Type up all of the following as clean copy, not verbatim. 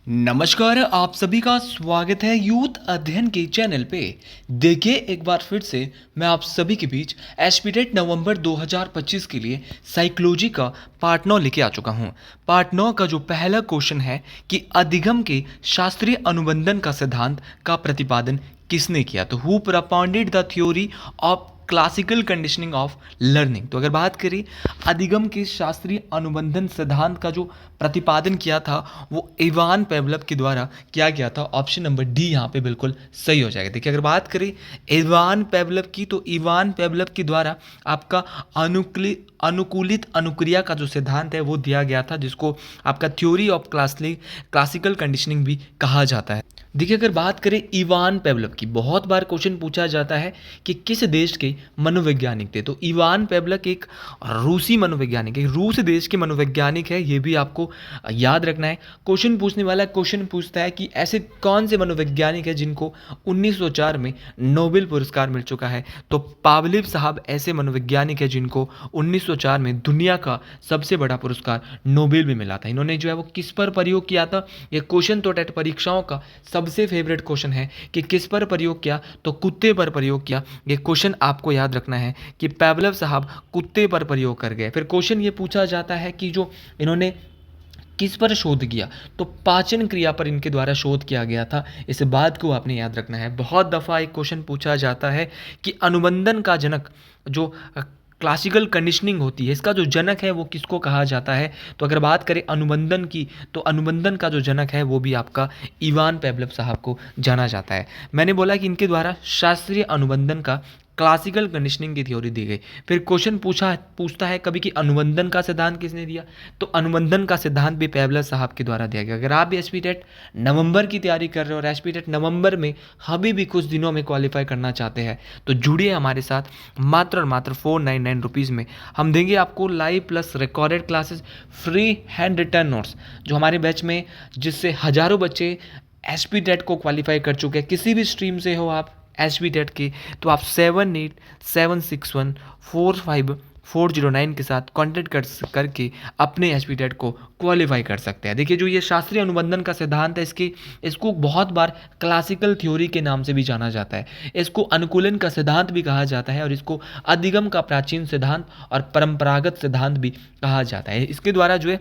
नमस्कार, आप सभी का स्वागत है यूथ अध्ययन के चैनल पे। देखिए एक बार फिर से मैं आप सभी के बीच एस्पिरेट नवंबर 2025 के लिए साइकोलॉजी का पार्ट 9 लेके आ चुका हूँ। पार्ट 9 का जो पहला क्वेश्चन है कि अधिगम के शास्त्रीय अनुबंधन का सिद्धांत का प्रतिपादन किसने किया। तो who propounded the theory of classical conditioning of learning. तो अगर बात करें अधिगम के शास्त्रीय अनुबंधन सिद्धांत का जो प्रतिपादन किया था वो इवान पेवलव के द्वारा किया गया था। ऑप्शन नंबर डी यहाँ पे बिल्कुल सही हो जाएगा। देखिए अगर बात करें इवान पेवलव की, तो इवान पेवलव के द्वारा आपका अनुकूलित अनुक्रिया का जो सिद्धांत है वो दिया गया था, जिसको आपका थ्योरी ऑफ क्लासिकल कंडीशनिंग भी कहा जाता है। देखिए अगर बात करें इवान पेवलव की, बहुत बार क्वेश्चन पूछा जाता है कि किस देश के मनोवैज्ञानिक थे। तो इवान पेवलव एक रूसी मनोवैज्ञानिक है, रूस देश के मनोवैज्ञानिक है, ये भी आपको याद रखना है। क्वेश्चन पूछने वाला क्वेश्चन पूछता है कि ऐसे कौन से मनोवैज्ञानिक है जिनको 1904 में नोबेल पुरस्कार मिल चुका है। तो पावलिव साहब ऐसे मनोवैज्ञानिक है जिनको 1904 में दुनिया का सबसे बड़ा पुरस्कार नोबेल भी मिला था। इन्होंने जो है वो किस पर प्रयोग किया था। ये क्वेश्चन तो टेट परीक्षाओं का सबसे फेवरेट क्वेश्चन है कि किस पर प्रयोग किया, तो कुत्ते पर प्रयोग किया। ये क्वेश्चन आपको याद रखना है कि पेवलव साहब कुत्ते पर प्रयोग कर गए। फिर क्वेश्चन ये पूछा जाता है कि जो इन्होंने किस पर शोध किया, तो पाचन क्रिया पर इनके द्वारा शोध किया गया था। इस बात को आपने याद रखना है। बहुत दफ़ा एक क्वेश्चन पूछा जाता है कि अनुबंधन का जनक जो क्लासिकल कंडीशनिंग होती है, इसका जो जनक है वो किसको कहा जाता है। तो अगर बात करें अनुबंधन की, तो अनुबंधन का जो जनक है वो भी आपका इवान पेवलव साहब को जाना जाता है। मैंने बोला कि इनके द्वारा शास्त्रीय अनुबंधन का क्लासिकल कंडीशनिंग की थ्योरी दी गई। फिर क्वेश्चन पूछता है कभी कि अनुबंधन का सिद्धांत किसने दिया, तो अनुबंधन का सिद्धांत भी पेवलव साहब के द्वारा दिया गया। अगर आप भी एसपीटेट नवंबर की तैयारी कर रहे हो और एसपीटेट नवंबर में अभी भी कुछ दिनों में क्वालिफाई करना चाहते हैं, तो जुड़िए हमारे साथ। मात्र और मात्र 499 रुपीज़ में हम देंगे आपको live plus recorded classes, free hand return notes, जो हमारे बैच में जिससे हज़ारों बच्चे एसपीटेट को क्वालिफाई कर चुके हैं। किसी भी स्ट्रीम से हो आप एसपीटेट के, तो आप 7876145409 के साथ कांटेक्ट करके अपने एसपीटेट को क्वालिफाई कर सकते हैं। देखिए जो ये शास्त्रीय अनुबंधन का सिद्धांत है, इसको बहुत बार क्लासिकल थ्योरी के नाम से भी जाना जाता है, इसको अनुकूलन का सिद्धांत भी कहा जाता है, और इसको अधिगम का प्राचीन सिद्धांत और परंपरागत सिद्धांत भी कहा जाता है। इसके द्वारा जो है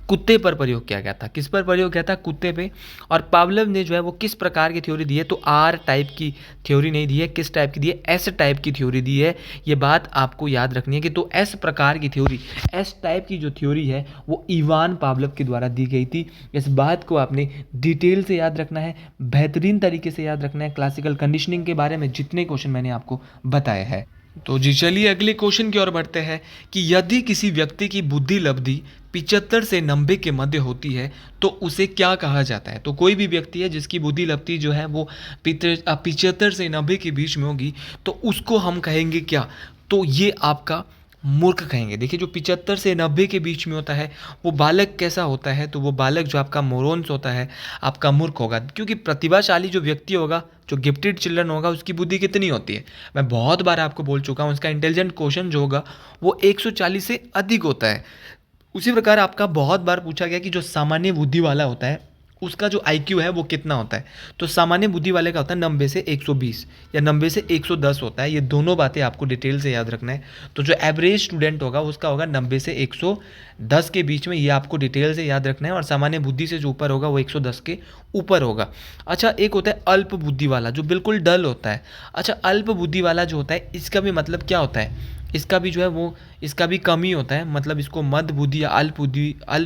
कुत्ते पर प्रयोग किया गया था। किस पर प्रयोग किया था? कुत्ते पे। और पावलव ने जो है वो किस प्रकार की थ्योरी दी है, तो आर टाइप की थ्योरी नहीं दी है। किस टाइप की दी है? एस टाइप की थ्योरी दी है। ये बात आपको याद रखनी है कि तो एस प्रकार की थ्योरी, एस टाइप की जो थ्योरी है वो इवान पावलव के द्वारा दी गई थी। इस बात को आपने डिटेल से याद रखना है, बेहतरीन तरीके से याद रखना है। क्लासिकल कंडीशनिंग के बारे में जितने क्वेश्चन मैंने आपको बताए हैं। तो जी चलिए अगले क्वेश्चन की ओर बढ़ते हैं कि यदि किसी व्यक्ति की बुद्धि लब्धि 75 से 90 के मध्य होती है तो उसे क्या कहा जाता है। तो कोई भी व्यक्ति है जिसकी बुद्धि लब्धि जो है वो 75 से 90 के बीच में होगी, तो उसको हम कहेंगे क्या, तो ये आपका मूर्ख कहेंगे। देखिए जो 75 से 90 के बीच में होता है वो बालक कैसा होता है, तो वो बालक जो आपका मोरॉन्स होता है आपका मूर्ख होगा। क्योंकि प्रतिभाशाली जो व्यक्ति होगा, जो गिफ्टेड चिल्ड्रन होगा, उसकी बुद्धि कितनी होती है, मैं बहुत बार आपको बोल चुका हूँ, उसका इंटेलिजेंट क्वेश्चन जो होगा वो 140 से अधिक होता है। उसी प्रकार आपका बहुत बार पूछा गया कि जो सामान्य बुद्धि वाला होता है उसका जो आईक्यू है वो कितना होता है। तो सामान्य बुद्धि वाले का होता है 90 से 120 या 90 से 110 होता है। ये दोनों बातें आपको डिटेल से याद रखना है। तो जो एवरेज स्टूडेंट होगा उसका होगा 90 से 110 के बीच में, ये आपको डिटेल से याद रखना है। और सामान्य बुद्धि से जो ऊपर होगा वो 110 के ऊपर होगा। अच्छा, एक होता है अल्प बुद्धि वाला जो बिल्कुल डल होता है। अच्छा, अल्प बुद्धि वाला जो होता है इसका भी मतलब क्या होता है, इसका भी जो है वो इसका भी कम ही होता है, मतलब इसको मध्य बुद्धि या अल्प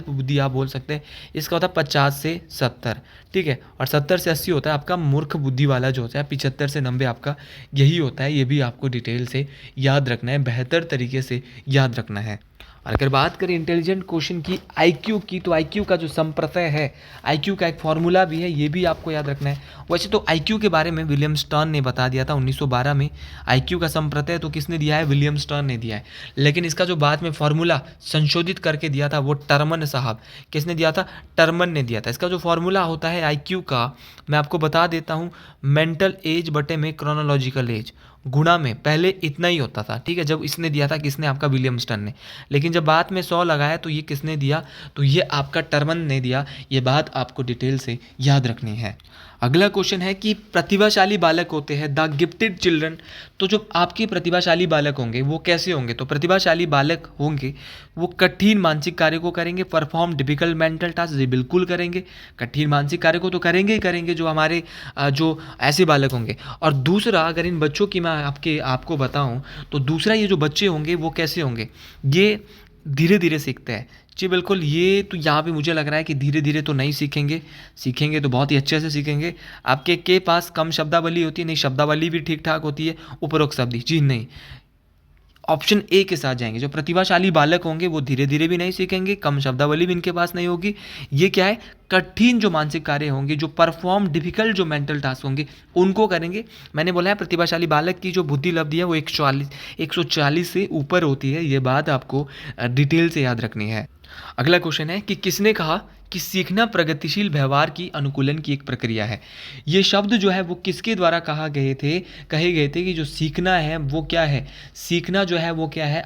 बुद्धि आप बोल सकते हैं। इसका होता है 50 से 70, ठीक है। और 70 से 80 होता है आपका मूर्ख बुद्धि वाला जो होता है। 75 से 90 आपका यही होता है। ये भी आपको डिटेल से याद रखना है, बेहतर तरीके से याद रखना है। और अगर बात करें इंटेलिजेंट क्वेश्चन की, आईक्यू की, तो आईक्यू का जो संप्रत्यय है, आईक्यू का एक फॉर्मूला भी है, ये भी आपको याद रखना है। वैसे तो आईक्यू के बारे में विलियम स्टर्न ने बता दिया था 1912 में। आईक्यू का संप्रत्यय तो किसने दिया है? विलियम स्टर्न ने दिया है। लेकिन इसका जो बाद में फॉर्मूला संशोधित करके दिया था वो टर्मन साहब, किसने दिया था? टर्मन ने दिया था। इसका जो फॉर्मूला होता है आईक्यू का, मैं आपको बता देता हूँ, मेंटल एज बटे में क्रोनोलॉजिकल एज, गुणा में पहले इतना ही होता था, ठीक है, जब इसने दिया था, किसने, आपका विलियम्सटन ने। लेकिन जब बाद में 100 लगाया तो ये किसने दिया, तो ये आपका टर्मन ने दिया। ये बात आपको डिटेल से याद रखनी है। अगला क्वेश्चन है कि प्रतिभाशाली बालक होते हैं द गिफ्टेड चिल्ड्रन। तो जो आपके प्रतिभाशाली बालक होंगे वो कैसे होंगे, तो प्रतिभाशाली बालक होंगे वो कठिन मानसिक कार्य को करेंगे, परफॉर्म डिफिकल्ट मेंटल टास्क, ये बिल्कुल करेंगे, कठिन मानसिक कार्य को तो करेंगे ही करेंगे जो हमारे जो ऐसे बालक होंगे। और दूसरा, अगर इन बच्चों की मैं आपको बताऊं तो दूसरा, ये जो बच्चे होंगे वो कैसे होंगे, ये धीरे धीरे सीखते हैं। जी बिल्कुल, ये तो यहाँ पे मुझे लग रहा है कि धीरे धीरे तो नहीं सीखेंगे, सीखेंगे तो बहुत ही अच्छे से सीखेंगे। आपके के पास कम शब्दावली होती है, नहीं शब्दावली भी ठीक ठाक होती है, उपरोक्त शब्दी जी नहीं, ऑप्शन ए के साथ जाएंगे। जो प्रतिभाशाली बालक होंगे वो धीरे धीरे भी नहीं सीखेंगे, कम शब्दावली भी इनके पास नहीं होगी। ये क्या है, कठिन जो मानसिक कार्य होंगे, जो परफॉर्म डिफिकल्ट जो मेंटल टास्क होंगे उनको करेंगे। मैंने बोला है प्रतिभाशाली बालक की जो बुद्धि लब्धि है वो 140 से ऊपर होती है। ये बात आपको डिटेल से याद रखनी है। अगला क्वेश्चन है कि किसने कहा कि सीखना प्रगतिशील व्यवहार की अनुकूलन की एक प्रक्रिया है। ये शब्द जो है वो किसके द्वारा कहे गए थे कि जो सीखना है वो क्या है, सीखना जो है वो क्या है,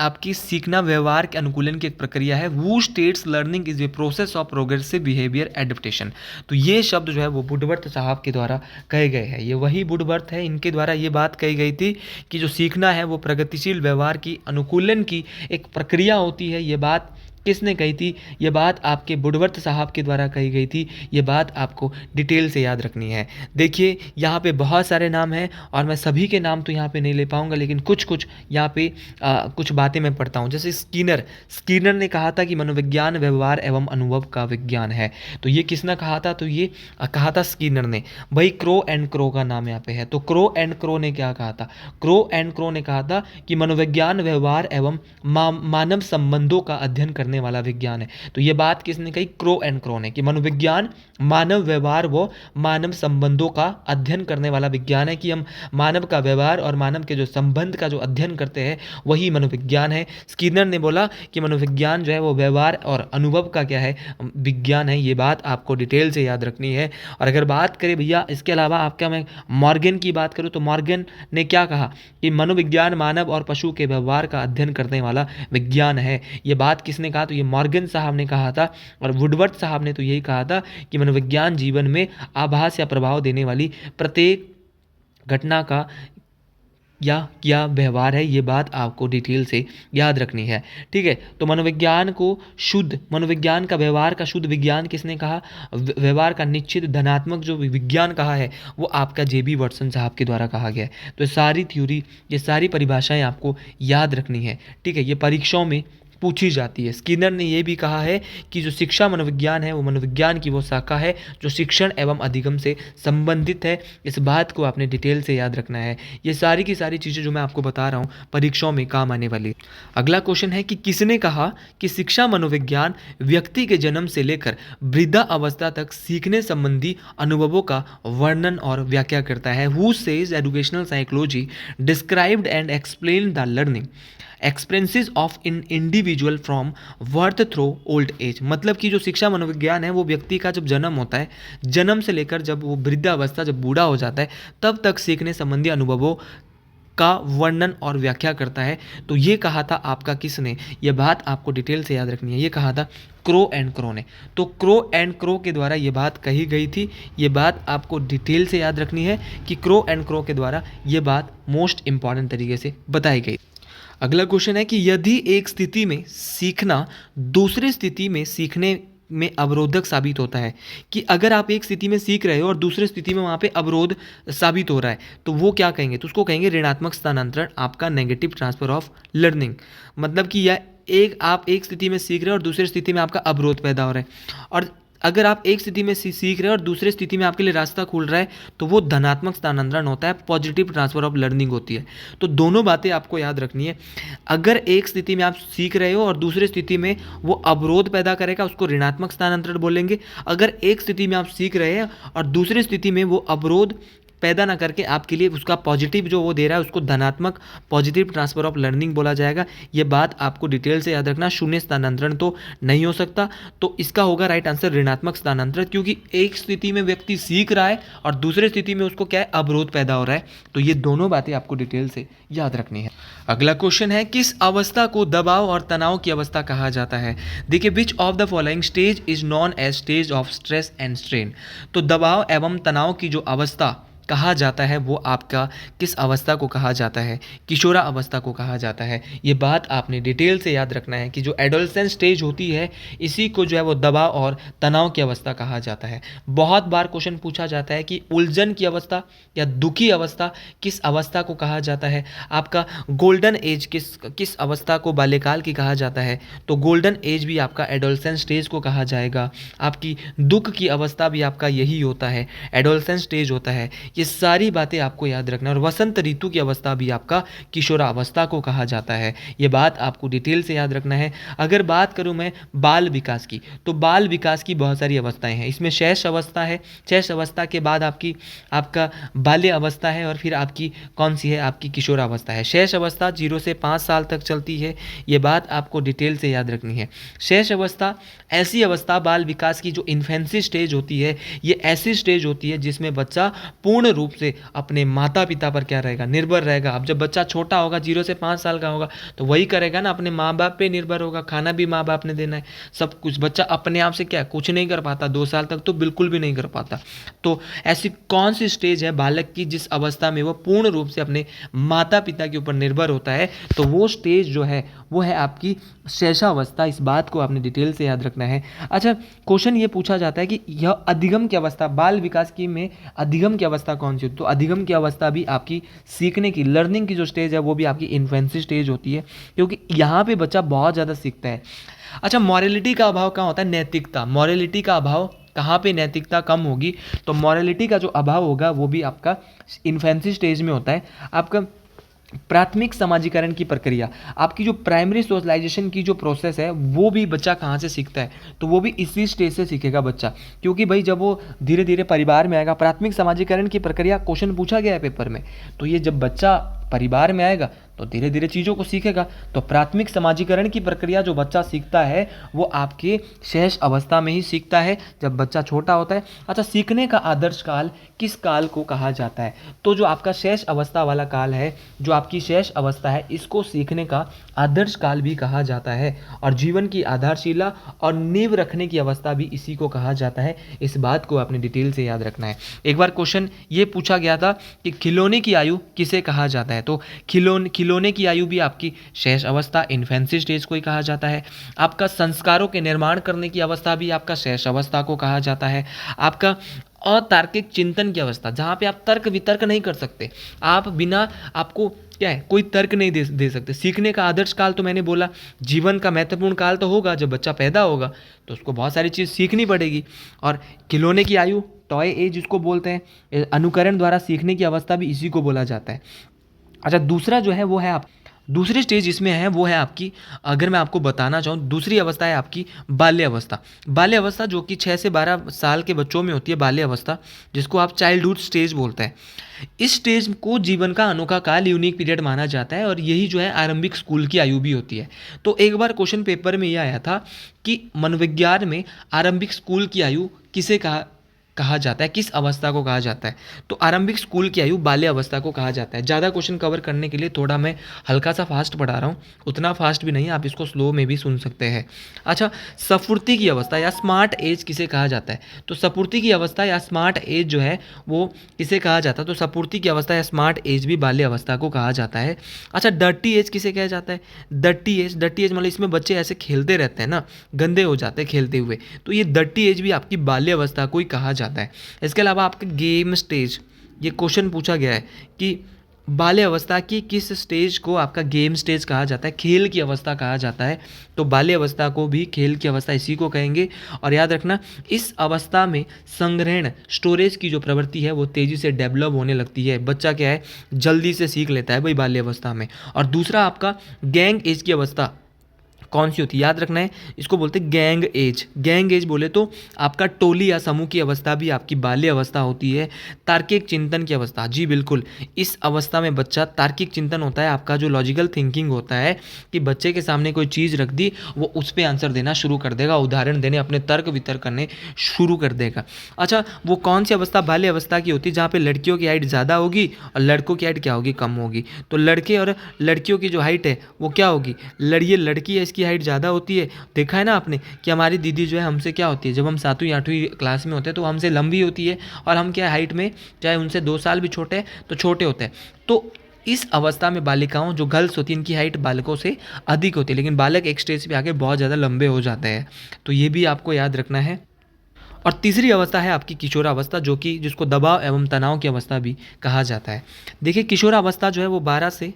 आपकी सीखना व्यवहार के अनुकूलन की एक प्रक्रिया है। वो states learning is a process of progressive behaviour adaptation. तो ये शब्द जो है वो वुडवर्थ साहब के द्वारा कहे गए हैं। ये वही वुडवर्थ है, इनके द्वारा ये बात कही गई थी कि जो सीखना है वो प्रगतिशील व्यवहार की अनुकूलन की एक प्रक्रिया होती है। ये बात किसने कही थी, ये बात आपके वुडवर्थ साहब के द्वारा कही गई थी। ये बात आपको डिटेल से याद रखनी है। देखिए यहाँ पे बहुत सारे नाम हैं और मैं सभी के नाम तो यहाँ पे नहीं ले पाऊँगा, लेकिन कुछ यहाँ पे कुछ बातें मैं पढ़ता हूँ। जैसे स्कीनर ने कहा था कि मनोविज्ञान व्यवहार एवं अनुभव का विज्ञान है। तो ये किसने कहा था, तो ये कहा था स्कीनर ने। भाई क्रो एंड क्रो का नाम यहाँ पे है, तो क्रो एंड क्रो ने क्या कहा था, क्रो एंड क्रो ने कहा था कि मनोविज्ञान व्यवहार एवं मानव संबंधों का अध्ययन करने वाला विज्ञान है। तो ये बात किसने कही, क्रो एंड क्रो ने, कि मनोविज्ञान मानव व्यवहार व मानव संबंधों का अध्ययन करने वाला विज्ञान है, कि हम मानव का व्यवहार और मानव के जो संबंध का जो अध्ययन करते हैं वही मनोविज्ञान है। स्किनर ने बोला कि मनोविज्ञान जो है वो व्यवहार और अनुभव का क्या है, विज्ञान है। ये बात आपको डिटेल से याद रखनी है। और अगर बात करें भैया इसके अलावा आपका, मैं मॉर्गन की बात करूँ तो मॉर्गन ने क्या कहा कि मनोविज्ञान मानव और पशु के व्यवहार का अध्ययन करने वाला विज्ञान है। ये बात किसने कहा, तो ये मॉर्गन साहब ने कहा था। और वुडवर्थ साहब ने तो यही कहा था कि मनोविज्ञान जीवन में आभास या प्रभाव देने वाली प्रत्येक घटना का या क्या व्यवहार है। ये बात आपको डिटेल से याद रखनी है, ठीक है। तो मनोविज्ञान का व्यवहार का शुद्ध विज्ञान किसने कहा, व्यवहार का निश्चित धनात्मक जो विज्ञान कहा है वो आपका जेबी वाटसन साहब के द्वारा कहा गया है। तो सारी थ्योरी, ये सारी परिभाषाएं आपको याद रखनी है, ठीक है। ये परीक्षाओं में पूछी जाती है। स्किनर ने यह भी कहा है कि जो शिक्षा मनोविज्ञान है वो मनोविज्ञान की वो शाखा है जो शिक्षण एवं अधिगम से संबंधित है। इस बात को आपने डिटेल से याद रखना है। ये सारी की सारी चीज़ें जो मैं आपको बता रहा हूँ परीक्षाओं में काम आने वाली। अगला क्वेश्चन है कि किसने कहा कि शिक्षा मनोविज्ञान व्यक्ति के जन्म से लेकर वृद्धा अवस्था तक सीखने संबंधी अनुभवों का वर्णन और व्याख्या करता है। Who says educational psychology described and explain the learning experiences of in individual from birth through old age. मतलब कि जो शिक्षा मनोविज्ञान है वो व्यक्ति का जब जन्म होता है, जन्म से लेकर जब वो वृद्धावस्था, जब बूढ़ा हो जाता है, तब तक सीखने संबंधी अनुभवों का वर्णन और व्याख्या करता है। तो ये कहा था आपका किसने, ये बात आपको डिटेल से याद रखनी है। ये कहा था क्रो एंड क्रो ने। तो क्रो एंड क्रो के द्वारा ये बात कही गई थी। ये बात आपको डिटेल से याद रखनी है कि क्रो एंड क्रो के द्वारा ये बात मोस्ट इंपॉर्टेंट तरीके से बताई गई। अगला क्वेश्चन है कि यदि एक स्थिति में सीखना दूसरी स्थिति में सीखने में अवरोधक साबित होता है, कि अगर आप एक स्थिति में सीख रहे हो और दूसरी स्थिति में वहाँ पे अवरोध साबित हो रहा है, तो वो क्या कहेंगे, तो उसको कहेंगे ऋणात्मक स्थानांतरण, आपका नेगेटिव ट्रांसफर ऑफ लर्निंग। मतलब कि यह आप एक स्थिति में सीख रहे हो और दूसरी स्थिति में आपका अवरोध पैदा हो रहा है। और अगर आप एक स्थिति में सीख रहे हो और दूसरी स्थिति में आपके लिए रास्ता खुल रहा है, तो वो धनात्मक स्थानांतरण होता है, पॉजिटिव ट्रांसफर ऑफ लर्निंग होती है। तो दोनों बातें आपको याद रखनी है। अगर एक स्थिति में आप सीख रहे हो और दूसरी स्थिति में वो अवरोध पैदा करेगा, उसको ऋणात्मक स्थानांतरण बोलेंगे। अगर एक स्थिति में आप सीख रहे हैं और दूसरी स्थिति में वो अवरोध पैदा ना करके आपके लिए उसका पॉजिटिव जो वो दे रहा है उसको धनात्मक पॉजिटिव ट्रांसफर ऑफ लर्निंग बोला जाएगा। ये बात आपको डिटेल से याद रखना। शून्य स्थानांतरण तो नहीं हो सकता, तो इसका होगा राइट आंसर ऋणात्मक स्थानांतरण, क्योंकि एक स्थिति में व्यक्ति सीख रहा है और दूसरी स्थिति में उसको क्या है, अवरोध पैदा हो रहा है। तो ये दोनों बातें आपको डिटेल से याद रखनी है। अगला क्वेश्चन है, किस अवस्था को दबाव और तनाव की अवस्था कहा जाता है? देखिए, which of the following stage is known as stage of stress and strain. तो दबाव एवं तनाव की जो अवस्था कहा जाता है वो आपका किस अवस्था को कहा जाता है? किशोरा अवस्था को कहा जाता है। ये बात आपने डिटेल से याद रखना है कि जो एडोलसेंस स्टेज होती है इसी को जो है वो दबाव और तनाव की अवस्था कहा जाता है। बहुत बार क्वेश्चन पूछा जाता है कि उलझन की अवस्था या दुखी अवस्था किस अवस्था को कहा जाता है? आपका गोल्डन एज किस अवस्था को बाल्यकाल की कहा जाता है? तो गोल्डन एज भी आपका एडोलसेंस स्टेज को कहा जाएगा। आपकी दुख की अवस्था भी आपका यही होता है, एडोलसेंस स्टेज होता है। ये सारी बातें आपको याद रखना। और वसंत ऋतु की अवस्था भी आपका किशोरा अवस्था को कहा जाता है। ये बात आपको डिटेल से याद रखना है। अगर बात करूं मैं बाल विकास की, तो बाल विकास की बहुत सारी अवस्थाएं हैं। इसमें शैश अवस्था है, शैश अवस्था के बाद आपका बाल्य अवस्था है, और फिर आपकी कौन सी है, आपकी किशोरा अवस्था है। शैश अवस्था 0 से 5 साल तक चलती है। ये बात आपको डिटेल से याद रखनी है। शैश अवस्था ऐसी अवस्था बाल विकास की जो इन्फेंसी स्टेज होती है, ये ऐसी स्टेज होती है जिसमें बच्चा पूर्ण रूप से अपने माता पिता पर क्या रहेगा, निर्भर रहेगा। अब जब बच्चा छोटा होगा, 0 से 5 साल का होगा, तो वही करेगा ना, अपने माँ बाप पे निर्भर होगा। खाना भी माँ बाप ने देना है, सब कुछ। बच्चा अपने आप से क्या कुछ नहीं कर पाता, 2 साल तक तो बिल्कुल भी नहीं कर पाता। तो ऐसी कौन सी स्टेज है बालक की जिस अवस्था में वो पूर्ण रूप से अपने माता पिता के ऊपर निर्भर होता है? तो वो स्टेज जो है वो है आपकी शैशवावस्था। इस बात को आपने डिटेल से याद रखना है। अच्छा, क्वेश्चन ये पूछा जाता है कि यह अधिगम की अवस्था, बाल विकास की में अधिगम की अवस्था कौन सी होती है? तो अधिगम की अवस्था भी आपकी सीखने की, लर्निंग की जो स्टेज है वो भी आपकी इन्फेंसी स्टेज होती है, क्योंकि यहाँ पे बच्चा बहुत ज़्यादा सीखता है। अच्छा, मॉरलिटी का अभाव कहाँ होता है? नैतिकता। मॉरलिटी का अभाव कहाँ पे नैतिकता कम होगी? तो मॉरलिटी का जो अभाव होगा वो भी आपका इन्फेंसी स्टेज में होता है। आपका प्राथमिक समाजीकरण की प्रक्रिया, आपकी जो प्राइमरी सोशलाइजेशन की जो प्रोसेस है वो भी बच्चा कहाँ से सीखता है? तो वो भी इसी स्टेज से सीखेगा बच्चा, क्योंकि भाई जब वो धीरे धीरे परिवार में आएगा, प्राथमिक समाजीकरण की प्रक्रिया क्वेश्चन पूछा गया है पेपर में, तो ये जब बच्चा परिवार में आएगा तो धीरे धीरे चीज़ों को सीखेगा। तो प्राथमिक समाजीकरण की प्रक्रिया जो बच्चा सीखता है वो आपके शैश अवस्था में ही सीखता है, जब बच्चा छोटा होता है। अच्छा, सीखने का आदर्श काल किस काल को कहा जाता है? तो जो आपका शैश अवस्था वाला काल है, जो आपकी शैश अवस्था है, इसको सीखने का आदर्श काल भी कहा जाता है। और जीवन की आधारशिला और नींव रखने की अवस्था भी इसी को कहा जाता है। इस बात को आपने डिटेल से याद रखना है। एक बार क्वेश्चन ये पूछा गया था कि खिलौने की आयु किसे कहा जाता है? तो खिलौने की आयु भी आपकी शैश अवस्था, इन्फेंसी स्टेज को ही कहा जाता है। आपका संस्कारों के निर्माण करने की अवस्था भी आपका शैश अवस्था को कहा जाता है। आपका अतार्किक चिंतन की अवस्था, जहाँ पे आप तर्क वितर्क नहीं कर सकते, आप बिना आपको क्या है कोई तर्क नहीं दे सकते। सीखने का आदर्श काल तो मैंने बोला, जीवन का महत्वपूर्ण काल तो होगा जब बच्चा पैदा होगा, तो उसको बहुत सारी चीज़ सीखनी पड़ेगी। और खिलौने की आयु, टॉय एज जिसको बोलते हैं, अनुकरण द्वारा सीखने की अवस्था भी इसी को बोला जाता है। अच्छा, दूसरा जो है वो है आप दूसरी स्टेज इसमें है वो है आपकी, अगर मैं आपको बताना चाहूँ, दूसरी अवस्था है आपकी बाल्य अवस्था। बाल्य अवस्था जो कि 6 से 12 साल के बच्चों में होती है, बाल्य अवस्था, जिसको आप चाइल्डहुड स्टेज बोलते हैं। इस स्टेज को जीवन का अनोखा काल, यूनिक पीरियड माना जाता है, और यही जो है आरंभिक स्कूल की आयु भी होती है। तो एक बार क्वेश्चन पेपर में यह आया था कि मनोविज्ञान में आरंभिक स्कूल की आयु किसे कहा जाता है, किस अवस्था को कहा जाता है? तो आरंभिक स्कूल की आयु बाल्य अवस्था को कहा जाता है। ज़्यादा क्वेश्चन कवर करने के लिए थोड़ा मैं हल्का सा फास्ट पढ़ा रहा हूँ, उतना फास्ट भी नहीं, आप इसको स्लो में भी सुन सकते हैं। अच्छा, सफुर्ती की अवस्था या स्मार्ट एज किसे कहा जाता है? तो सफुर्ती की अवस्था या स्मार्ट एज जो है वो किसे कहा जाता है? तो सफुर्ती की अवस्था या स्मार्ट एज भी बाल्य अवस्था को कहा जाता है। अच्छा, डर्टी एज किसे कहा जाता है? डर्टी एज मतलब इसमें बच्चे ऐसे खेलते रहते हैं ना, गंदे हो जाते हैं खेलते हुए, तो ये डर्टी एज भी आपकी बाल्य अवस्था को ही कहा जाता है। इसके अलावा आपका गेम स्टेज, ये क्वेश्चन पूछा गया है कि बाल्य अवस्था की किस स्टेज को आपका गेम स्टेज कहा जाता है, खेल की अवस्था कहा जाता है? तो बाल्य अवस्था को भी खेल की अवस्था इसी को कहेंगे। और याद रखना, इस अवस्था में संग्रहण, स्टोरेज की जो प्रवृत्ति है वो तेजी से डेवलप होने लगती है। बच्चा क्या है, जल्दी से सीख लेता है भाई बाल्य अवस्था में। और दूसरा आपका गैंग एज की अवस्था कौन सी होती है, याद रखना है, इसको बोलते हैं गैंग एज। गैंग एज बोले तो आपका टोली या समूह की अवस्था भी आपकी बाल्य अवस्था होती है। तार्किक चिंतन की अवस्था, जी बिल्कुल, इस अवस्था में बच्चा तार्किक चिंतन होता है, आपका जो लॉजिकल थिंकिंग होता है कि बच्चे के सामने कोई चीज़ रख दी, वो उस पर आंसर देना शुरू कर देगा, उदाहरण देने, अपने तर्क वितर्क करने शुरू कर देगा। अच्छा, वो कौन सी अवस्था बाल्य अवस्था की होती है, जहाँ पे लड़कियों की हाइट ज़्यादा होगी और लड़कों की हाइट क्या होगी, कम होगी। तो लड़के और लड़कियों की जो हाइट है वो क्या होगी, ये लड़की है, इसकी हाइट ज़्यादा होती है। देखा है ना आपने कि हमारी दीदी जो है हमसे क्या होती है, जब हम 7वीं 8वीं क्लास में होते हैं तो हमसे लंबी होती है, और हम क्या हाइट में, चाहे उनसे 2 साल भी छोटे हैं तो छोटे होते हैं। तो इस अवस्था में बालिकाओं जो गर्ल्स होती हैं, इनकी हाइट बालकों से अधिक होती है, लेकिन बालक एक स्टेज पे आके बहुत ज़्यादा लंबे हो जाते हैं। तो ये भी आपको याद रखना है। और तीसरी अवस्था है आपकी किशोरावस्था, जो कि जिसको दबाव एवं तनाव की अवस्था भी कहा जाता है। देखिए, किशोरावस्था जो है वो 12 से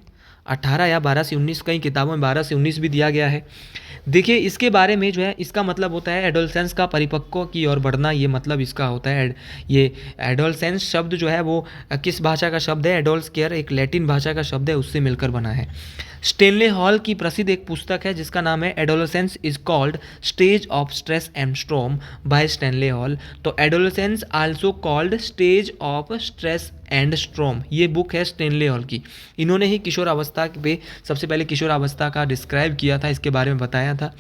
18 या 12 से 19, कई किताबों में 12 से 19 भी दिया गया है। देखिए, इसके बारे में जो है, इसका मतलब होता है एडोलसेंस का परिपक्व की ओर बढ़ना, ये मतलब इसका होता है। ये एडोलसेंस शब्द जो है वो किस भाषा का शब्द है, एडोल्सकेयर एक लैटिन भाषा का शब्द है, उससे मिलकर बना है। स्टेनले हॉल की प्रसिद्ध एक पुस्तक है जिसका नाम है adolescence is called stage of stress and storm by Stanley Hall. तो adolescence also called stage of stress and storm, ये बुक है स्टेनले हॉल की। इन्होंने ही किशोर अवस्था पे सबसे पहले किशोर अवस्था का डिस्क्राइब किया था, इसके बारे में बताया था।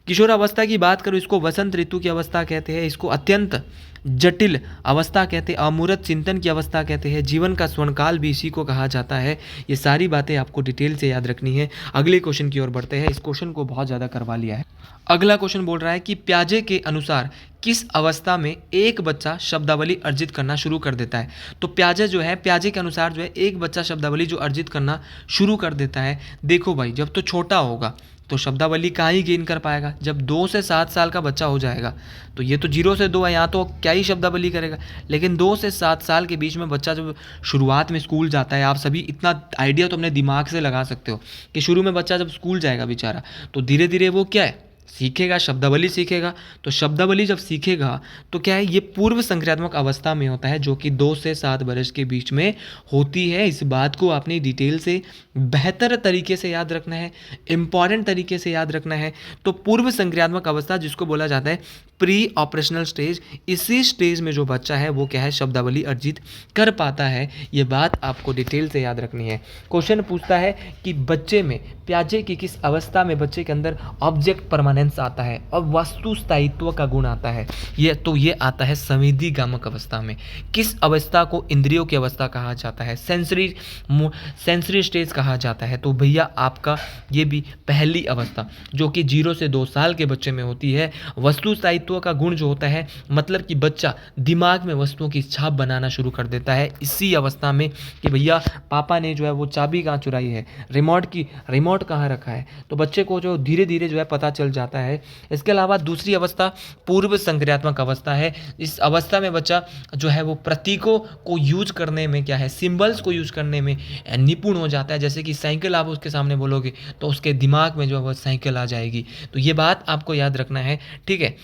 किशोर अवस्था की बात करूँ, इसको वसंत ऋतु की अवस्था कहते हैं, इसको अत्यंत जटिल अवस्था कहते हैं, अमूर्त चिंतन की अवस्था कहते हैं, जीवन का स्वर्णकाल भी इसी को कहा जाता है। ये सारी बातें आपको डिटेल से याद रखनी है। अगले क्वेश्चन की ओर बढ़ते हैं, इस क्वेश्चन को बहुत ज़्यादा करवा लिया है। अगला क्वेश्चन बोल रहा है कि प्याजे के अनुसार किस अवस्था में एक बच्चा शब्दावली अर्जित करना शुरू कर देता है। तो प्याजे जो है, प्याजे के अनुसार जो है एक बच्चा शब्दावली जो अर्जित करना शुरू कर देता है। देखो भाई, जब तो छोटा होगा तो शब्दावली कहाँ ही गेन कर पाएगा, जब 2 से 7 साल का बच्चा हो जाएगा तो ये तो 0 से 2 है, यहाँ तो क्या ही शब्दावली करेगा। लेकिन 2 से 7 साल के बीच में बच्चा जब शुरुआत में स्कूल जाता है, आप सभी इतना आइडिया तो अपने दिमाग से लगा सकते हो कि शुरू में बच्चा जब स्कूल जाएगा बेचारा, तो धीरे धीरे वो क्या है, सीखेगा, शब्दावली सीखेगा। तो शब्दावली जब सीखेगा तो क्या है, ये पूर्व संक्रियात्मक अवस्था में होता है, जो कि 2 से 7 वर्ष के बीच में होती है। इस बात को आपने डिटेल से बेहतर तरीके से याद रखना है, इंपॉर्टेंट तरीके से याद रखना है। तो पूर्व संक्रियात्मक अवस्था जिसको बोला जाता है प्री ऑपरेशनल स्टेज, इसी स्टेज में जो बच्चा है वो क्या है, शब्दावली अर्जित कर पाता है। ये बात आपको डिटेल से याद रखनी है। क्वेश्चन पूछता है कि बच्चे में, प्याजे की किस अवस्था में बच्चे के अंदर ऑब्जेक्ट परमानेंस आता है और वस्तु स्थायित्व का गुण आता है। ये आता है संवेदी गामक अवस्था में। किस अवस्था को इंद्रियों की अवस्था कहा जाता है, सेंसरी स्टेज कहा जाता है। तो भैया आपका ये भी पहली अवस्था जो कि 0 से 2 साल के बच्चे में होती है। वस्तु स्थायित्व का गुण जो होता है, मतलब कि बच्चा दिमाग में वस्तुओं की छाप बनाना शुरू कर देता है इसी अवस्था में, कि भैया पापा ने जो है वो चाबी कहाँ चुराई है, रिमोट कहाँ रखा है। तो बच्चे को जो धीरे धीरे जो है पता चल जाता है। इसके अलावा दूसरी अवस्था पूर्व संक्रियात्मक अवस्था है। इस अवस्था में बच्चा जो है वो प्रतीकों को यूज करने में क्या है, सिंबल्स को यूज करने में निपुण हो जाता है। जैसे कि साइकिल आप उसके सामने बोलोगे तो उसके दिमाग में जो है वो साइकिल आ जाएगी। तो ये बात आपको याद रखना है, ठीक है।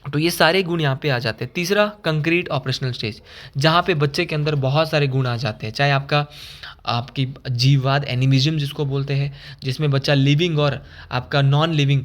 तो ये सारे गुण यहाँ पे आ जाते हैं। तीसरा कंक्रीट ऑपरेशनल स्टेज, जहाँ पे बच्चे के अंदर बहुत सारे गुण आ जाते हैं, चाहे आपकी जीववाद एनिमिज्म जिसको बोलते हैं, जिसमें बच्चा लिविंग और आपका नॉन लिविंग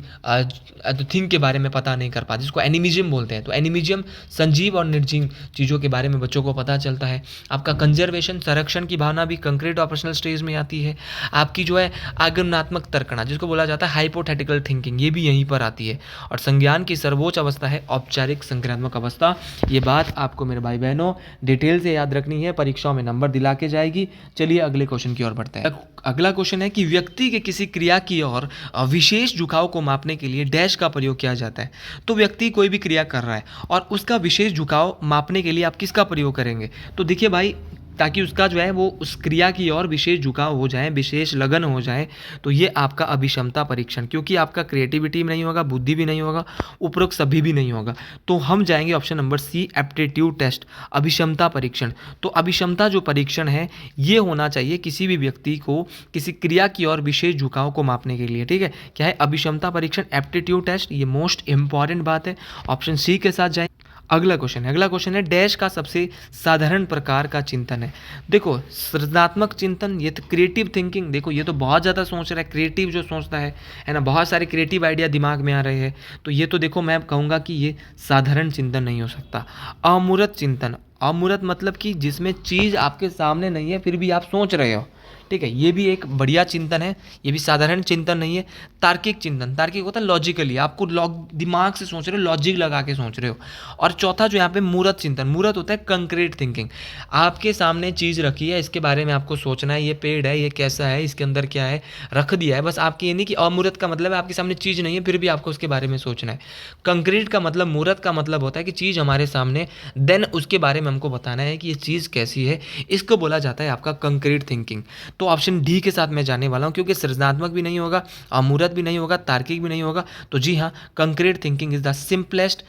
थिंग के बारे में पता नहीं कर पाता, जिसको एनिमिज्म बोलते हैं। तो एनिमिज्म संजीव और निर्जीव चीज़ों के बारे में बच्चों को पता चलता है। आपका कंजर्वेशन, संरक्षण की भावना भी कंक्रीट ऑपरेशनल स्टेज में आती है। आपकी जो है आगमनात्मक तर्कणा जिसको बोला जाता है हाइपोथेटिकल थिंकिंग, ये भी यहीं पर आती है। और संज्ञान की सर्वोच्च अवस्था है औपचारिक संक्रियात्मक अवस्था। ये बात आपको मेरे भाई बहनों डिटेल से याद रखनी है, परीक्षाओं में नंबर दिला के जाएगी। चलिए अगले क्वेश्चन की ओर बढ़ते हैं। अगला क्वेश्चन है कि व्यक्ति के किसी क्रिया की ओर विशेष झुकाव को मापने के लिए डैश का प्रयोग किया जाता है। तो व्यक्ति कोई भी क्रिया कर रहा है और उसका विशेष झुकाव मापने के लिए आप किसका प्रयोग करेंगे। तो देखिए भाई, ताकि उसका जो है वो उस क्रिया की ओर विशेष झुकाव हो जाए, विशेष लगन हो जाए, तो ये आपका अभिक्षमता परीक्षण, क्योंकि आपका क्रिएटिविटी में नहीं होगा, बुद्धि भी नहीं होगा, उपरोक्त सभी भी नहीं होगा। तो हम जाएंगे option number C, aptitude test, अभिक्षमता परीक्षण। तो अभिक्षमता जो परीक्षण है ये होना चाहिए किसी भी व्यक्ति को किसी क्रिया की ओर विशेष झुकाव को मापने के लिए, ठीक है। क्या है, अभिक्षमता परीक्षण, एप्टीट्यूड टेस्ट, ये मोस्ट इंपॉर्टेंट बात है। ऑप्शन सी के साथ जाए। अगला क्वेश्चन है डैश का सबसे साधारण प्रकार का चिंतन है। देखो सृजनात्मक चिंतन, ये तो क्रिएटिव थिंकिंग, देखो ये तो बहुत ज़्यादा सोच रहा है, क्रिएटिव जो सोचता है ना, बहुत सारे क्रिएटिव आइडिया दिमाग में आ रहे हैं, तो ये तो देखो मैं कहूँगा कि ये साधारण चिंतन नहीं हो सकता। अमूर्त चिंतन, अमूर्त मतलब कि जिसमें चीज़ आपके सामने नहीं है फिर भी आप सोच रहे हो, ठीक है, ये भी एक बढ़िया चिंतन है, ये भी साधारण चिंतन नहीं है। तार्किक चिंतन, तार्किक होता है लॉजिकली, आपको दिमाग से सोच रहे हो, लॉजिक लगा के सोच रहे हो। और चौथा जो यहाँ पे मूर्त चिंतन, मूर्त होता है कंक्रीट थिंकिंग, आपके सामने चीज़ रखी है, इसके बारे में आपको सोचना है, ये पेड़ है, ये कैसा है, इसके अंदर क्या है, रख दिया है बस, आपकी ये नहीं कि अमूर्त का मतलब है आपके सामने चीज़ नहीं है फिर भी आपको उसके बारे में सोचना है। कंक्रीट का मतलब, मूर्त का मतलब होता है कि चीज़ हमारे सामने, देन उसके बारे में हमको बताना है कि ये चीज़ कैसी है, इसको बोला जाता है आपका कंक्रीट थिंकिंग। तो ऑप्शन डी के साथ मैं जाने वाला हूँ, क्योंकि सृजनात्मक भी नहीं होगा, अमूर्त भी नहीं होगा, तार्किक भी नहीं होगा, तो जी हाँ, concrete thinking is the simplest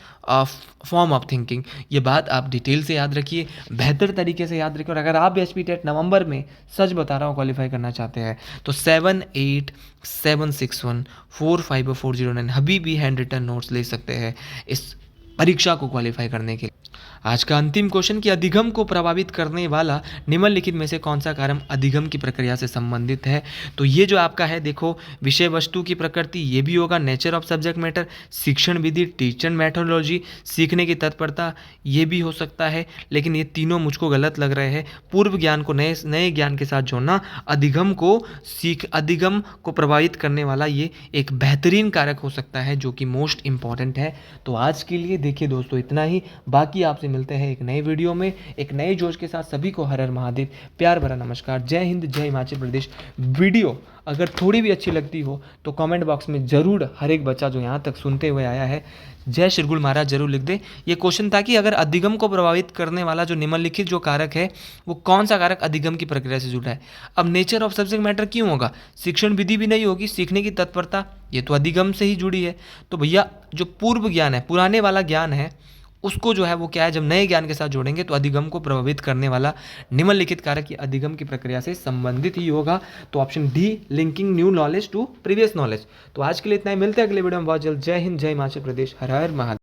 form of thinking. ये बात आप डिटेल से याद रखिए, बेहतर तरीके से याद रखिए। और अगर आप एच पी टेट नवंबर में, सच बता रहा हूँ, क्वालिफाई करना चाहते हैं तो 7876145409 अभी भी हैंड रिटन नोट्स ले सकते हैं इस परीक्षा को क्वालिफाई करने के लिए। आज का अंतिम क्वेश्चन कि अधिगम को प्रभावित करने वाला निम्नलिखित में से कौन सा कारक अधिगम की प्रक्रिया से संबंधित है। तो ये जो आपका है, देखो विषय वस्तु की प्रकृति, ये भी होगा, नेचर ऑफ सब्जेक्ट मैटर, शिक्षण विधि, टीचर मेथोडोलॉजी, सीखने की तत्परता, ये भी हो सकता है, लेकिन ये तीनों मुझको गलत लग रहे हैं। पूर्व ज्ञान को नए नए ज्ञान के साथ जोड़ना, अधिगम को प्रभावित करने वाला ये एक बेहतरीन कारक हो सकता है जो कि मोस्ट इंपॉर्टेंट है। तो आज के लिए देखिए दोस्तों इतना ही, बाकी आपसे मिलते हैं एक नए वीडियो में एक नए जोश के साथ। सभी को हर हर महादेव, प्यार भरा नमस्कार, जय हिंद, जय हिमाचल प्रदेश। वीडियो अगर थोड़ी भी अच्छी लगती हो तो कमेंट बॉक्स में ज़रूर, हर एक बच्चा जो यहाँ तक सुनते हुए आया है, जय श्री गुरु महाराज जरूर लिख दे। ये क्वेश्चन था कि अगर अधिगम को प्रभावित करने वाला जो निम्नलिखित जो कारक है वो कौन सा कारक अधिगम की प्रक्रिया से जुड़ा है। अब नेचर ऑफ सब्जेक्ट मैटर क्यों होगा, शिक्षण विधि भी नहीं होगी, सीखने की तत्परता ये तो अधिगम से ही जुड़ी है। तो भैया जो पूर्व ज्ञान है, पुराने वाला ज्ञान है, उसको जो है वो क्या है, जब नए ज्ञान के साथ जोड़ेंगे तो अधिगम को प्रभावित करने वाला निम्नलिखित कारक अधिगम की प्रक्रिया से संबंधित ही होगा। तो option D, linking new knowledge to previous knowledge. तो आज के लिए इतना ही, मिलते हैं अगले वीडियो में बहुत जल्द। जय हिंद, जय हिमाचल प्रदेश, हर हर महादेव।